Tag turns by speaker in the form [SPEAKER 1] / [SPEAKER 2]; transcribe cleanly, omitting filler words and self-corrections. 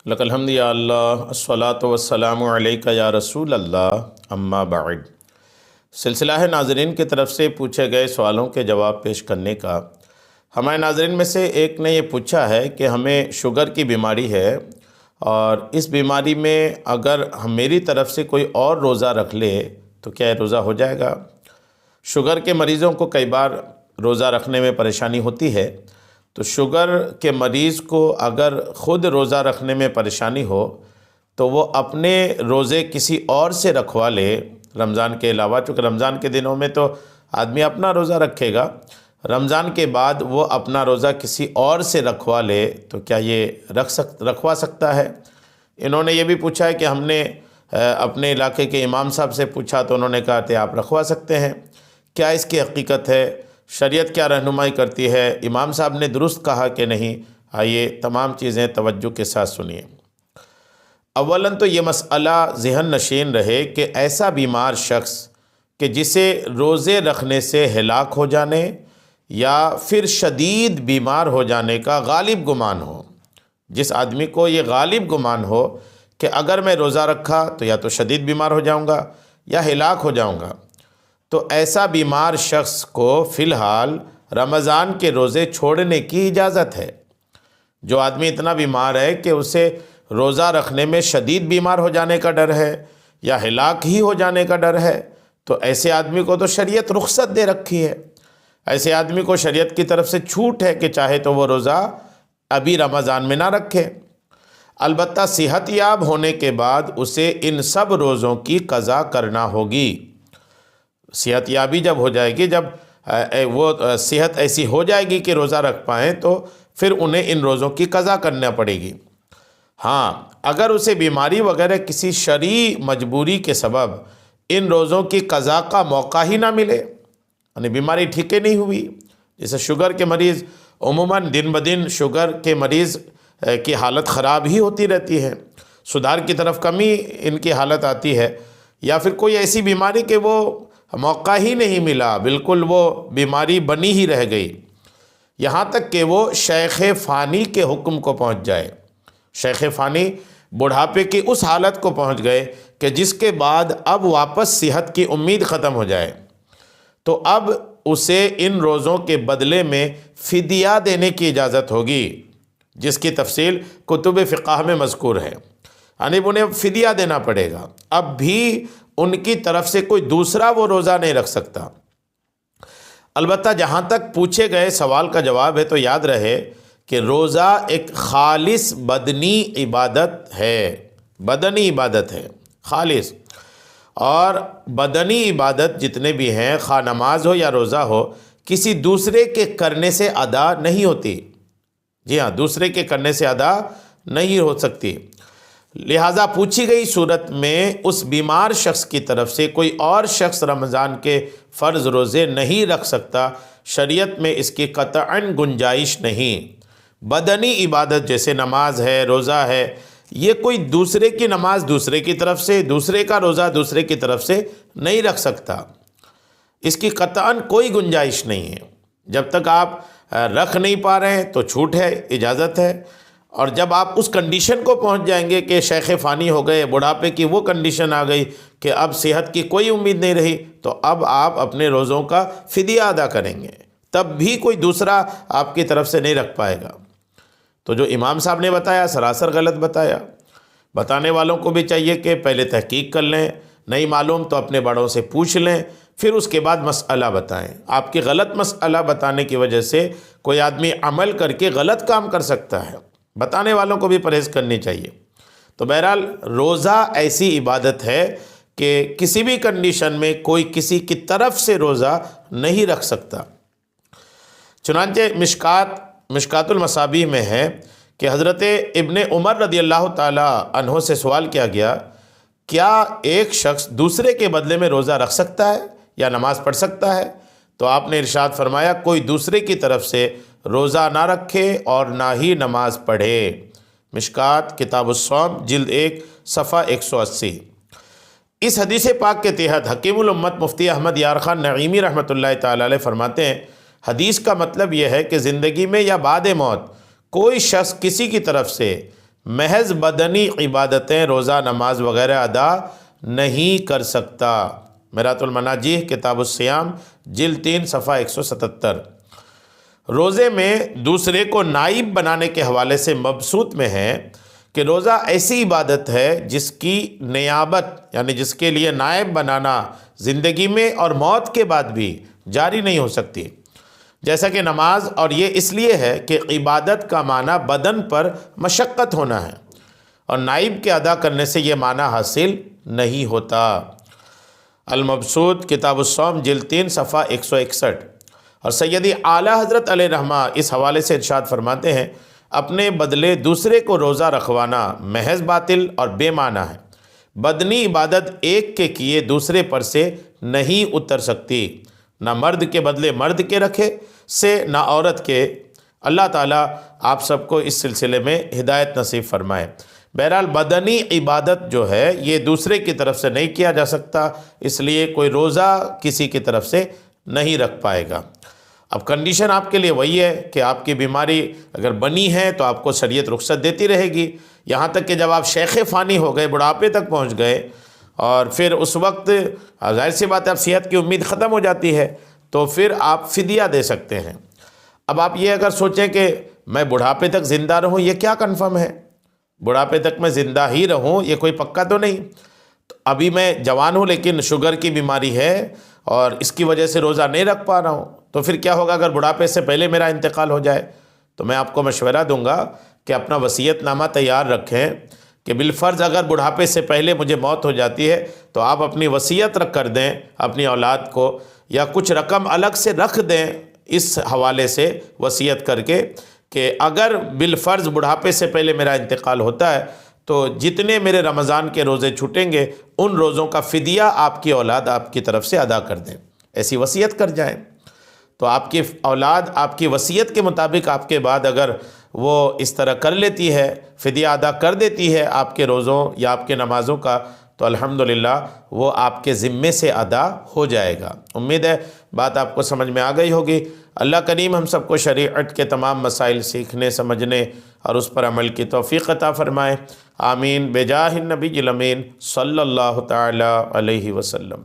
[SPEAKER 1] لک الحمد یا اللہ الصلاۃ والسلام علیک یا رسول اللہ اما بعد۔ سلسلہ ہے ناظرین کی طرف سے پوچھے گئے سوالوں کے جواب پیش کرنے کا۔ ہمارے ناظرین میں سے ایک نے یہ پوچھا ہے کہ ہمیں شوگر کی بیماری ہے اور اس بیماری میں اگر میری طرف سے کوئی اور روزہ رکھ لے تو کیا یہ روزہ ہو جائے گا؟ شوگر کے مریضوں کو کئی بار روزہ رکھنے میں پریشانی ہوتی ہے، تو شوگر کے مریض کو اگر خود روزہ رکھنے میں پریشانی ہو تو وہ اپنے روزے کسی اور سے رکھوا لے رمضان کے علاوہ، چونکہ رمضان کے دنوں میں تو آدمی اپنا روزہ رکھے گا، رمضان کے بعد وہ اپنا روزہ کسی اور سے رکھوا لے تو کیا یہ رکھوا سکتا ہے؟ انہوں نے یہ بھی پوچھا ہے کہ ہم نے اپنے علاقے کے امام صاحب سے پوچھا تو انہوں نے کہا کہ آپ رکھوا سکتے ہیں۔ کیا اس کی حقیقت ہے؟ شریعت کیا رہنمائی کرتی ہے؟ امام صاحب نے درست کہا کہ نہیں؟ آئیے تمام چیزیں توجہ کے ساتھ سنیے۔ اولاً تو یہ مسئلہ ذہن نشین رہے کہ ایسا بیمار شخص کہ جسے روزے رکھنے سے ہلاک ہو جانے یا پھر شدید بیمار ہو جانے کا غالب گمان ہو، جس آدمی کو یہ غالب گمان ہو کہ اگر میں روزہ رکھا تو یا تو شدید بیمار ہو جاؤں گا یا ہلاک ہو جاؤں گا، تو ایسا بیمار شخص کو فی الحال رمضان کے روزے چھوڑنے کی اجازت ہے۔ جو آدمی اتنا بیمار ہے کہ اسے روزہ رکھنے میں شدید بیمار ہو جانے کا ڈر ہے یا ہلاک ہی ہو جانے کا ڈر ہے، تو ایسے آدمی کو تو شریعت رخصت دے رکھی ہے، ایسے آدمی کو شریعت کی طرف سے چھوٹ ہے کہ چاہے تو وہ روزہ ابھی رمضان میں نہ رکھے۔ البتہ صحت یاب ہونے کے بعد اسے ان سب روزوں کی قضا کرنا ہوگی۔ صحت یابی جب ہو جائے گی، جب وہ صحت ایسی ہو جائے گی کہ روزہ رکھ پائیں، تو پھر انہیں ان روزوں کی قضا کرنا پڑے گی۔ ہاں، اگر اسے بیماری وغیرہ کسی شرعی مجبوری کے سبب ان روزوں کی قضا کا موقع ہی نہ ملے، یعنی بیماری ٹھیک نہیں ہوئی، جیسے شوگر کے مریض عموماً دن بدن شوگر کے مریض کی حالت خراب ہی ہوتی رہتی ہے، سدھار کی طرف کمی ان کی حالت آتی ہے، یا پھر کوئی ایسی بیماری کہ وہ موقع ہی نہیں ملا، بالکل وہ بیماری بنی ہی رہ گئی، یہاں تک کہ وہ شیخ فانی کے حکم کو پہنچ جائے۔ شیخ فانی بڑھاپے کی اس حالت کو پہنچ گئے کہ جس کے بعد اب واپس صحت کی امید ختم ہو جائے، تو اب اسے ان روزوں کے بدلے میں فدیہ دینے کی اجازت ہوگی، جس کی تفصیل کتب فقہ میں مذکور ہے، یعنی انہیں فدیہ دینا پڑے گا۔ اب بھی ان کی طرف سے کوئی دوسرا وہ روزہ نہیں رکھ سکتا۔ البتہ جہاں تک پوچھے گئے سوال کا جواب ہے تو یاد رہے کہ روزہ ایک خالص بدنی عبادت ہے، بدنی عبادت ہے خالص، اور بدنی عبادت جتنے بھی ہیں، خواہ نماز ہو یا روزہ ہو، کسی دوسرے کے کرنے سے ادا نہیں ہوتی۔ جی ہاں، دوسرے کے کرنے سے ادا نہیں ہو سکتی، لہٰذا پوچھی گئی صورت میں اس بیمار شخص کی طرف سے کوئی اور شخص رمضان کے فرض روزے نہیں رکھ سکتا، شریعت میں اس کی قطعاً گنجائش نہیں۔ بدنی عبادت جیسے نماز ہے، روزہ ہے، یہ کوئی دوسرے کی نماز دوسرے کی طرف سے، دوسرے کا روزہ دوسرے کی طرف سے نہیں رکھ سکتا، اس کی قطعاً کوئی گنجائش نہیں ہے۔ جب تک آپ رکھ نہیں پا رہے ہیں تو چھوٹ ہے، اجازت ہے، اور جب آپ اس کنڈیشن کو پہنچ جائیں گے کہ شیخ فانی ہو گئے، بڑھاپے کی وہ کنڈیشن آ گئی کہ اب صحت کی کوئی امید نہیں رہی، تو اب آپ اپنے روزوں کا فدیہ ادا کریں گے، تب بھی کوئی دوسرا آپ کی طرف سے نہیں رکھ پائے گا۔ تو جو امام صاحب نے بتایا سراسر غلط بتایا۔ بتانے والوں کو بھی چاہیے کہ پہلے تحقیق کر لیں، نہیں معلوم تو اپنے بڑوں سے پوچھ لیں، پھر اس کے بعد مسئلہ بتائیں۔ آپ کے غلط مسئلہ بتانے کی وجہ سے کوئی آدمی عمل کر کے غلط کام کر سکتا ہے، بتانے والوں کو بھی پرہیز کرنی چاہیے۔ تو بہرحال روزہ ایسی عبادت ہے کہ کسی بھی کنڈیشن میں کوئی کسی کی طرف سے روزہ نہیں رکھ سکتا۔ چنانچہ مشکات المصابیح میں ہے کہ حضرت ابن عمر رضی اللہ تعالی عنہ سے سوال کیا گیا، کیا ایک شخص دوسرے کے بدلے میں روزہ رکھ سکتا ہے یا نماز پڑھ سکتا ہے؟ تو آپ نے ارشاد فرمایا، کوئی دوسرے کی طرف سے روزہ نہ رکھے اور نہ ہی نماز پڑھے۔ مشکات کتاب الصوم جلد 1 صفحہ 180۔ اس حدیث پاک کے تحت حکیم الامت مفتی احمد یار خان نعیمی رحمۃ اللہ تعالی علیہ فرماتے ہیں، حدیث کا مطلب یہ ہے کہ زندگی میں یا بعد موت کوئی شخص کسی کی طرف سے محض بدنی عبادتیں روزہ نماز وغیرہ ادا نہیں کر سکتا۔ میرات المناجیح کتاب الصیام جلد 3 صفحہ 177۔ روزے میں دوسرے کو نائب بنانے کے حوالے سے مبسوط میں ہے کہ روزہ ایسی عبادت ہے جس کی نیابت یعنی جس کے لیے نائب بنانا زندگی میں اور موت کے بعد بھی جاری نہیں ہو سکتی، جیسا کہ نماز، اور یہ اس لیے ہے کہ عبادت کا معنی بدن پر مشقت ہونا ہے اور نائب کے ادا کرنے سے یہ معنی حاصل نہیں ہوتا۔ المبسوط کتاب الصوم جلد 3 صفحہ 161۔ اور سیدی اعلیٰ حضرت علیہ رحمہ اس حوالے سے ارشاد فرماتے ہیں، اپنے بدلے دوسرے کو روزہ رکھوانا محض باطل اور بے معنی ہے۔ بدنی عبادت ایک کے کیے دوسرے پر سے نہیں اتر سکتی، نہ مرد کے بدلے مرد کے رکھے سے نہ عورت کے۔ اللہ تعالیٰ آپ سب کو اس سلسلے میں ہدایت نصیب فرمائے۔ بہرحال بدنی عبادت جو ہے یہ دوسرے کی طرف سے نہیں کیا جا سکتا، اس لیے کوئی روزہ کسی کی طرف سے نہیں رکھ پائے گا۔ اب کنڈیشن آپ کے لیے وہی ہے کہ آپ کی بیماری اگر بنی ہے تو آپ کو شریعت رخصت دیتی رہے گی، یہاں تک کہ جب آپ شیخ فانی ہو گئے، بڑھاپے تک پہنچ گئے، اور پھر اس وقت ظاہر سی بات ہے اب صحت کی امید ختم ہو جاتی ہے، تو پھر آپ فدیہ دے سکتے ہیں۔ اب آپ یہ اگر سوچیں کہ میں بڑھاپے تک زندہ رہوں، یہ کیا کنفرم ہے؟ بڑھاپے تک میں زندہ ہی رہوں یہ کوئی پکا تو نہیں۔ تو ابھی میں جوان ہوں لیکن شوگر کی بیماری ہے اور اس کی وجہ سے روزہ نہیں رکھ پا رہا ہوں، تو پھر کیا ہوگا اگر بڑھاپے سے پہلے میرا انتقال ہو جائے؟ تو میں آپ کو مشورہ دوں گا کہ اپنا وصیت نامہ تیار رکھیں کہ بالفرض اگر بڑھاپے سے پہلے مجھے موت ہو جاتی ہے تو آپ اپنی وصیت رکھ کر دیں اپنی اولاد کو، یا کچھ رقم الگ سے رکھ دیں اس حوالے سے وصیت کر کے کہ اگر بالفرض بڑھاپے سے پہلے میرا انتقال ہوتا ہے تو جتنے میرے رمضان کے روزے چھوٹیں گے ان روزوں کا فدیہ آپ کی اولاد آپ کی طرف سے ادا کر دیں، ایسی وصیت کر جائیں۔ تو آپ کی اولاد آپ کی وصیت کے مطابق آپ کے بعد اگر وہ اس طرح کر لیتی ہے، فدیہ ادا کر دیتی ہے آپ کے روزوں یا آپ کے نمازوں کا، تو الحمدللہ وہ آپ کے ذمے سے ادا ہو جائے گا۔ امید ہے بات آپ کو سمجھ میں آ گئی ہوگی۔ اللہ کریم ہم سب کو شریعت کے تمام مسائل سیکھنے، سمجھنے اور اس پر عمل کی توفیق عطا فرمائے۔ آمین بجاہ النبی الامین صلی اللہ تعالی علیہ وسلم۔